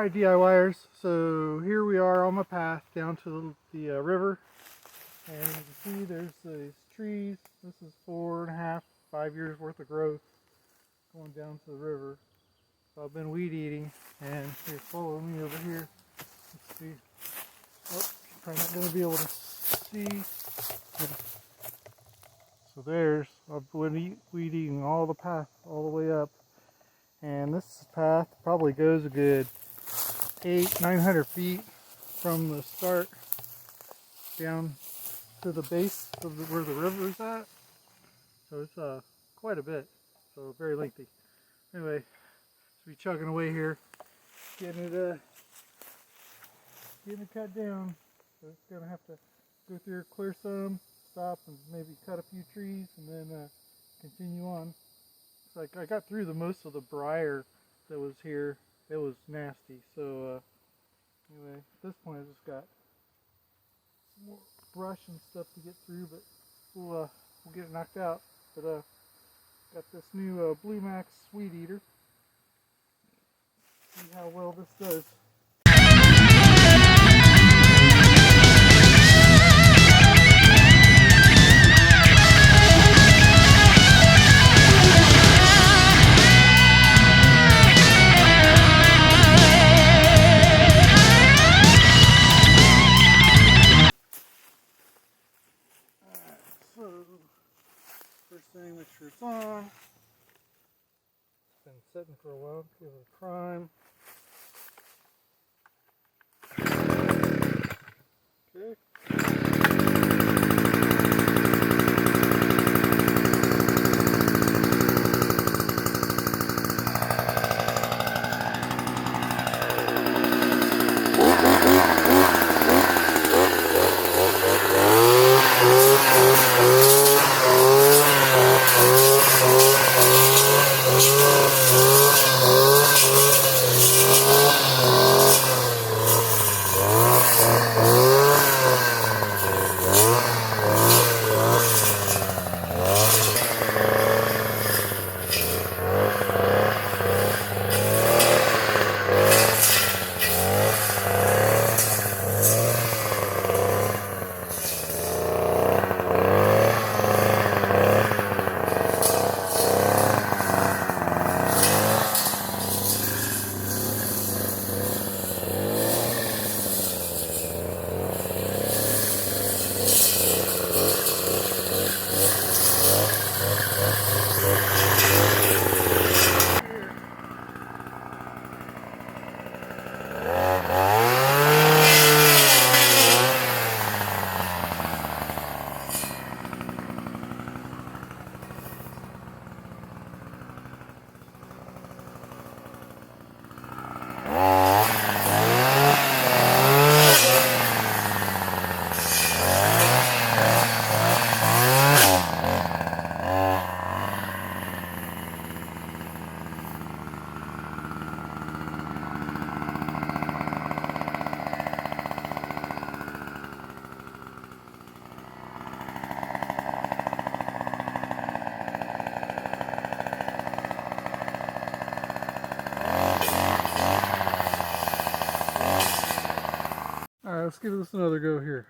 Alright, DIYers, so here we are on my path down to the river, and you can see there's these trees. This is 4.5, 5 years worth of growth going down to the river. So I've been weed eating, and here, follow me over here. Let's see. Oh, probably not going to be able to see. So there's, I've been weed eating all the path all the way up, and this path probably goes a good 900 feet from the start down to the base of where the river is at. So it's quite a bit, so very lengthy. Anyway, so we chugging away here, getting it cut down. So it's gonna have to go through, clear some, stop, and maybe cut a few trees, and then continue on. It's like I got through most of the briar that was here. It was nasty, so anyway, at this point I just got more brush and stuff to get through, but we'll get it knocked out. But got this new Blue Max Weed Eater. See how well this does. So, first thing, make sure it's on. It's been sitting for a while. Give it a prime. Okay. Alright, let's give this another go here.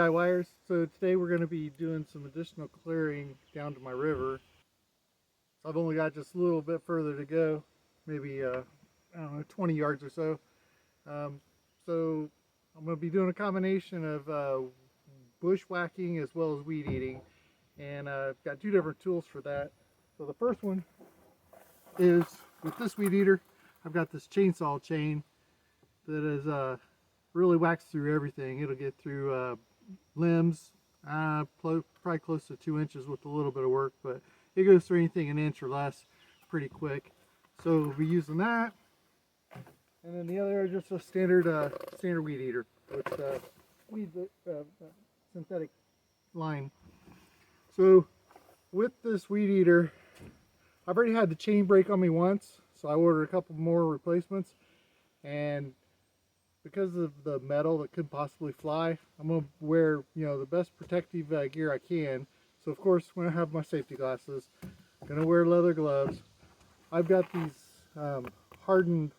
DIYers. So today we're going to be doing some additional clearing down to my river. So I've only got just a little bit further to go, maybe I don't know, 20 yards or so. So I'm going to be doing a combination of bushwhacking as well as weed eating, and I've got two different tools for that. So the first one is with this weed eater. I've got this chainsaw chain that is really whacks through everything. It'll get through limbs, probably close to 2 inches with a little bit of work, but it goes through anything an inch or less pretty quick. So we'll be using that. And then the other is just a standard weed eater with synthetic line. So with this weed eater, I've already had the chain break on me once, so I ordered a couple more replacements. And because of the metal that could possibly fly, I'm going to wear, the best protective gear I can. So of course, when I have my safety glasses, I'm going to wear leather gloves. I've got these hardened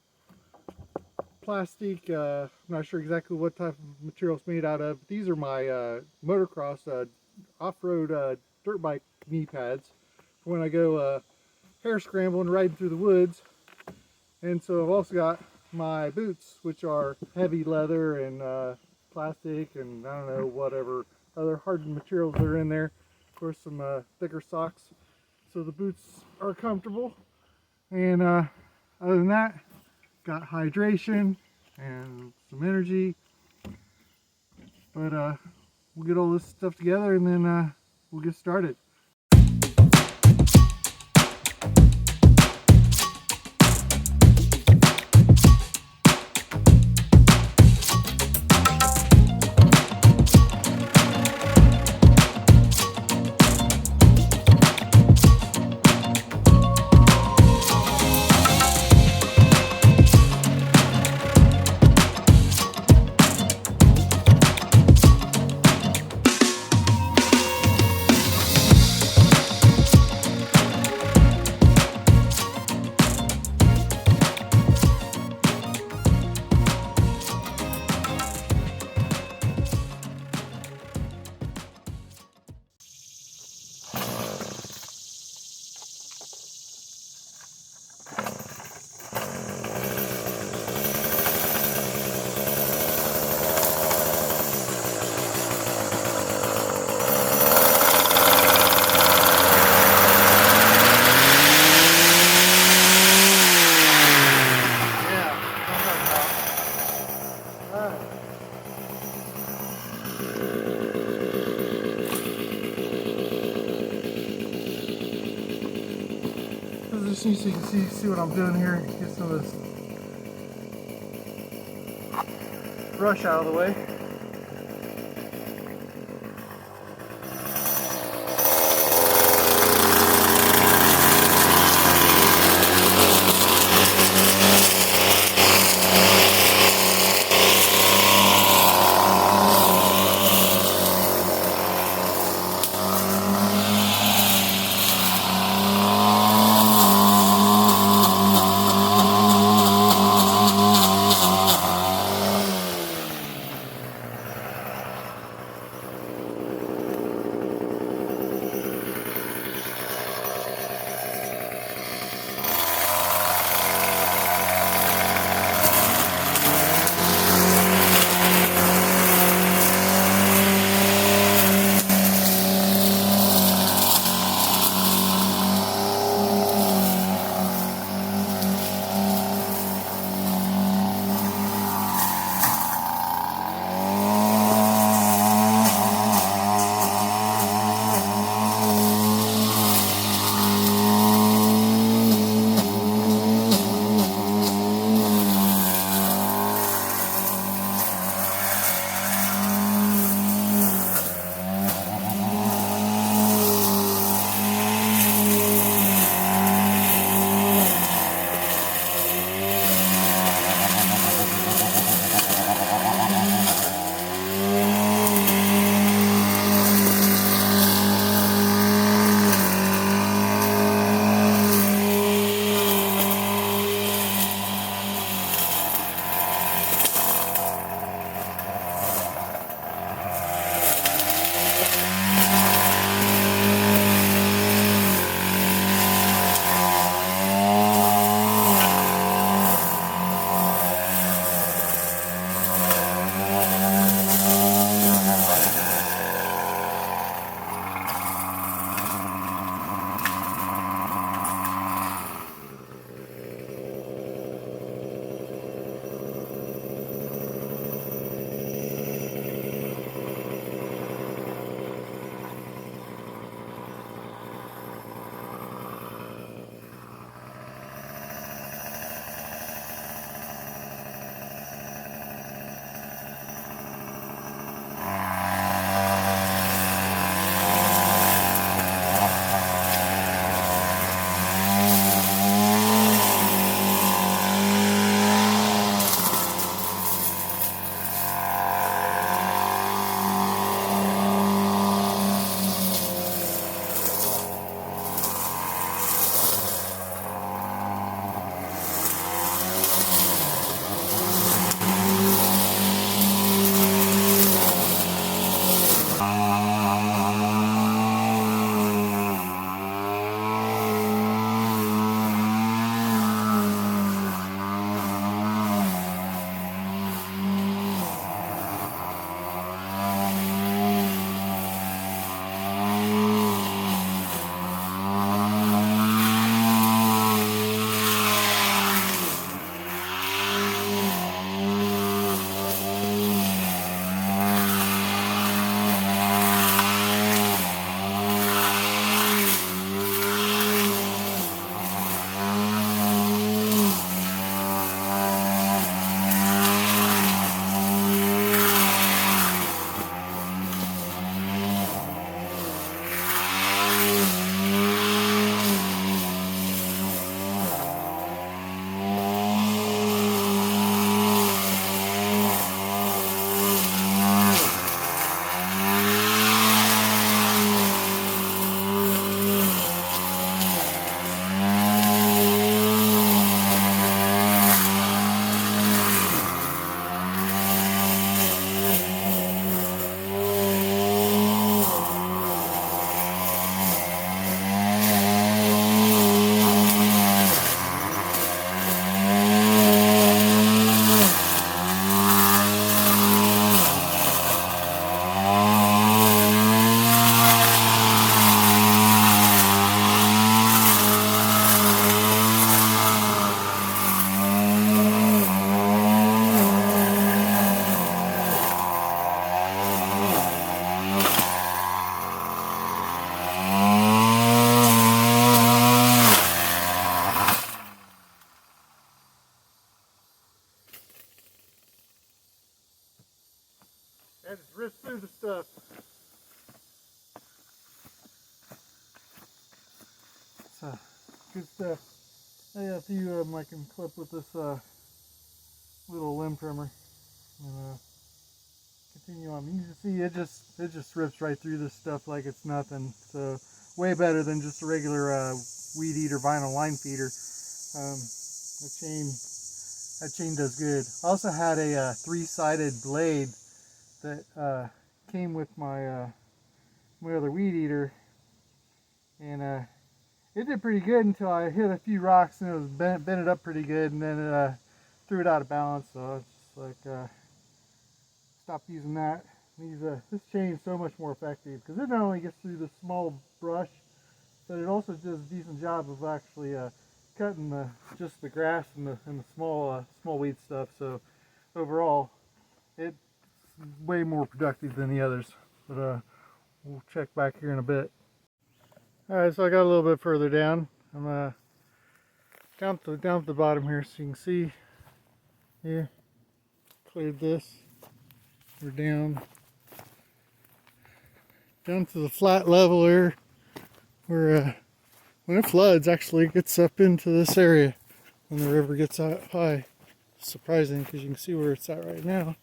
plastic, I'm not sure exactly what type of material it's made out of. These are my motocross off-road dirt bike knee pads for when I go hair scrambling, riding through the woods. And so I've also got my boots, which are heavy leather and plastic and I don't know, whatever other hardened materials that are in there. Of course, some thicker socks, so the boots are comfortable. And other than that, got hydration and some energy. But we'll get all this stuff together and then we'll get started. Just so you can see what I'm doing here. Get some of this brush out of the way. good stuff. I got a few of them I can clip with this little limb trimmer and continue on. You can see it just rips right through this stuff like it's nothing. So way better than just a regular weed eater vinyl line feeder. That chain does good. I also had a three-sided blade that came with my my other weed eater, and it did pretty good until I hit a few rocks and it was bent it up pretty good, and then it threw it out of balance. So I was just like, stop using that. This chain is so much more effective because it not only gets through the small brush, but it also does a decent job of actually cutting just the grass and the small weed stuff. So overall, it's way more productive than the others. But we'll check back here in a bit. All right, so I got a little bit further down. I'm down at the bottom here, so you can see here. Cleared this. We're down to the flat level here, where when it floods, actually it gets up into this area when the river gets out high. It's surprising because you can see where it's at right now.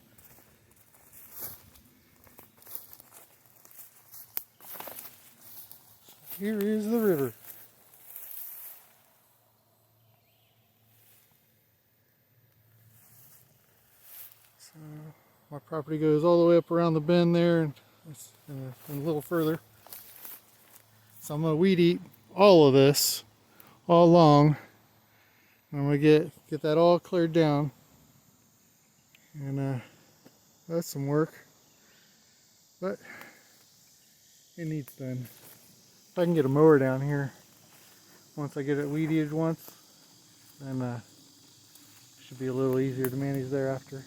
So here is the river. So my property goes all the way up around the bend there and a little further. So I'm going to weed eat all of this all along. I'm going to get that all cleared down. And that's some work, but it needs done. If I can get a mower down here, once I get it weed eated once, then it should be a little easier to manage thereafter.